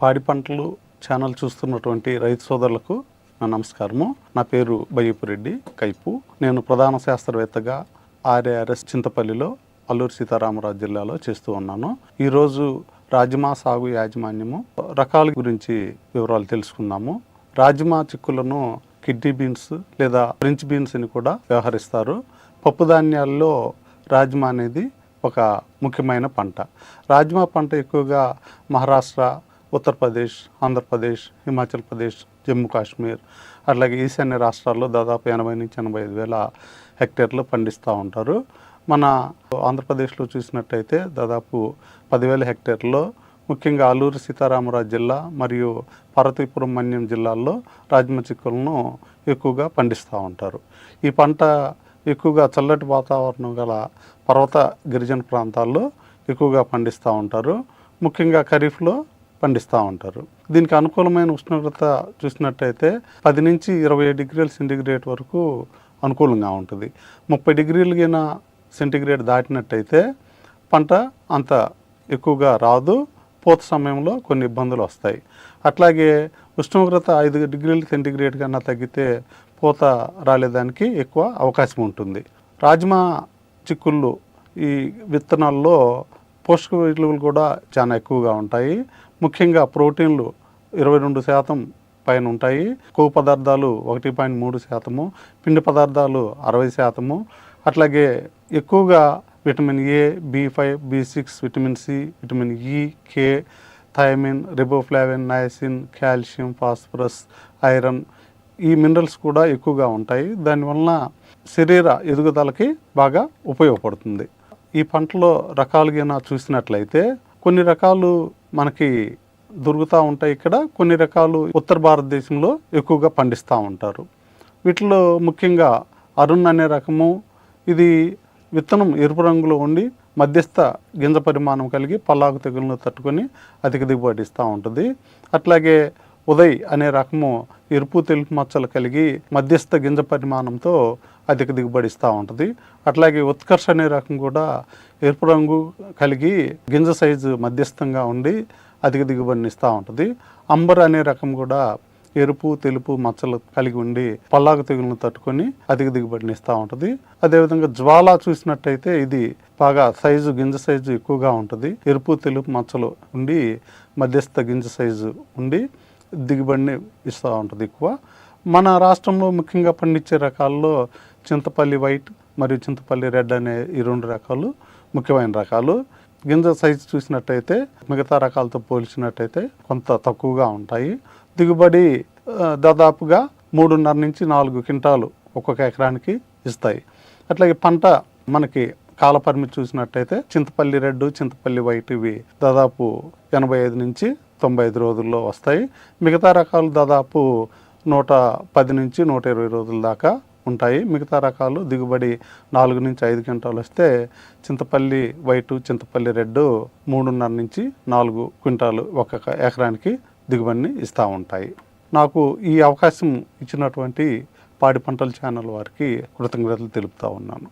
పాడి పంటలు ఛానల్ చూస్తున్నటువంటి రైతు సోదరులకు నా నమస్కారము. నా పేరు బయ్యపురెడ్డి కైపు. నేను ప్రధాన శాస్త్రవేత్తగా ఆర్ఏఆర్ఎస్ చింతపల్లిలో అల్లూరి సీతారామరాజు జిల్లాలో చేస్తూ ఉన్నాను. ఈరోజు రాజ్మా సాగు యాజమాన్యము రకాల గురించి వివరాలు తెలుసుకుందాము. రాజ్మా చిక్కులను కిడ్నీ బీన్స్ లేదా ఫ్రెంచ్ బీన్స్ అని కూడా వ్యవహరిస్తారు. పప్పు ధాన్యాల్లో రాజ్మా అనేది ఒక ముఖ్యమైన పంట. రాజ్మా పంట ఎక్కువగా మహారాష్ట్ర, ఉత్తరప్రదేశ్, ఆంధ్రప్రదేశ్, హిమాచల్ ప్రదేశ్, జమ్మూ కాశ్మీర్ అట్లాగే ఈశాన్య రాష్ట్రాల్లో దాదాపు 80 నుంచి 85 వేల హెక్టేర్లు పండిస్తూ ఉంటారు. మన ఆంధ్రప్రదేశ్లో చూసినట్టయితే దాదాపు 10,000 హెక్టేర్లో ముఖ్యంగా అల్లూరి సీతారామరాజు జిల్లా మరియు పార్వతీపురం మన్యం జిల్లాల్లో రాజ్మా చిక్కులను ఎక్కువగా పండిస్తూ ఉంటారు. ఈ పంట ఎక్కువగా చల్లటి వాతావరణం గల పర్వత గిరిజన ప్రాంతాల్లో ఎక్కువగా పండిస్తూ ఉంటారు. ముఖ్యంగా ఖరీఫ్లో పండిస్తూ ఉంటారు. దీనికి అనుకూలమైన ఉష్ణోగ్రత చూసినట్టయితే 10 నుంచి 20 డిగ్రీల సెంటీగ్రేడ్ వరకు అనుకూలంగా ఉంటుంది. 30 డిగ్రీల సెంటీగ్రేడ్ దాటినట్టయితే పంట అంత ఎక్కువగా రాదు. పూత సమయంలో కొన్ని ఇబ్బందులు వస్తాయి. అట్లాగే ఉష్ణోగ్రత 5 డిగ్రీల సెంటీగ్రేడ్ కన్నా తగ్గితే పూత రాలేదానికి ఎక్కువ అవకాశం ఉంటుంది. రాజ్మా చిక్కుళ్ళు ఈ విత్తనాల్లో పోషక విలువలు కూడా చాలా ఎక్కువగా ఉంటాయి. ముఖ్యంగా ప్రోటీన్లు 22% పైన ఉంటాయి. కొవ్వు పదార్థాలు 1.3%, పిండి పదార్థాలు 60%. అట్లాగే ఎక్కువగా vitamin A, B5, B6, vitamin C, vitamin E, K, thiamine, riboflavin, niacin, calcium, phosphorus, iron ఈ మినరల్స్ కూడా ఎక్కువగా ఉంటాయి. దానివలన శరీర ఎదుగుదలకి బాగా ఉపయోగపడుతుంది. ఈ పంటలో రకాలుగా చూసినట్లయితే కొన్ని రకాలు మనకి దొరుకుతూ ఉంటాయి. ఇక్కడ కొన్ని రకాలు ఉత్తర భారతదేశంలో ఎక్కువగా పండిస్తూ ఉంటారు. వీటిలో ముఖ్యంగా అరుణ్ అనే రకము, ఇది విత్తనం ఎరుపు రంగులో ఉండి మధ్యస్థ గింజ పరిమాణం కలిగి పల్లాకు తెగులను తట్టుకొని అధిక దిగుబడి ఇస్తూ ఉంటుంది. అట్లాగే ఉదయ్ అనే రకము ఎరుపు తెలుపు మచ్చలు కలిగి మధ్యస్థ గింజ పరిమాణంతో అధిక దిగుబడి ఇస్తూ ఉంటుంది. అట్లాగే ఉత్కర్ష అనే రకం కూడా ఎరుపు రంగు కలిగి గింజ సైజు మధ్యస్థంగా ఉండి అధిక దిగుబడిని ఇస్తూ ఉంటుంది. అంబర్ అనే రకం కూడా ఎరుపు తెలుపు మచ్చలు కలిగి ఉండి పల్లాకు తెగులను తట్టుకొని అధిక దిగుబడిని ఇస్తూ ఉంటుంది. అదేవిధంగా జ్వాల చూసినట్టయితే ఇది బాగా గింజ సైజు ఎక్కువగా ఉంటుంది. ఎరుపు తెలుపు మచ్చలు ఉండి మధ్యస్థ గింజ సైజు ఉండి దిగుబడిని ఇస్తూ ఉంటుంది ఎక్కువ. మన రాష్ట్రంలో ముఖ్యంగా పండించే రకాల్లో చింతపల్లి వైట్ మరియు చింతపల్లి రెడ్ అనే ఈ 2 రకాలు ముఖ్యమైన రకాలు. గింజ సైజు చూసినట్టయితే మిగతా రకాలతో పోల్చినట్టయితే కొంత తక్కువగా ఉంటాయి. దిగుబడి దాదాపుగా 3.5 నుంచి 4 క్వింటాలు ఒక్కొక్క ఎకరానికి ఇస్తాయి. అట్లాగే పంట మనకి కాల పరిమితి చూసినట్టయితే చింతపల్లి రెడ్, చింతపల్లి వైట్ ఇవి దాదాపు 85 నుంచి 95 రోజుల్లో వస్తాయి. మిగతా రకాలు దాదాపు 110 నుంచి 120 రోజుల దాకా ఉంటాయి. మిగతా రకాలు దిగుబడి 4 నుంచి 5 క్వింటాలు వస్తే చింతపల్లి వైటు, చింతపల్లి రెడ్ 3.5 నుంచి 4 క్వింటాలు ఒక్కొక్క ఎకరానికి దిగుబడిని ఇస్తూ ఉంటాయి. నాకు ఈ అవకాశం ఇచ్చినటువంటి పాడి పంటల ఛానల్ వారికి కృతజ్ఞతలు తెలుపుతూ ఉన్నాను.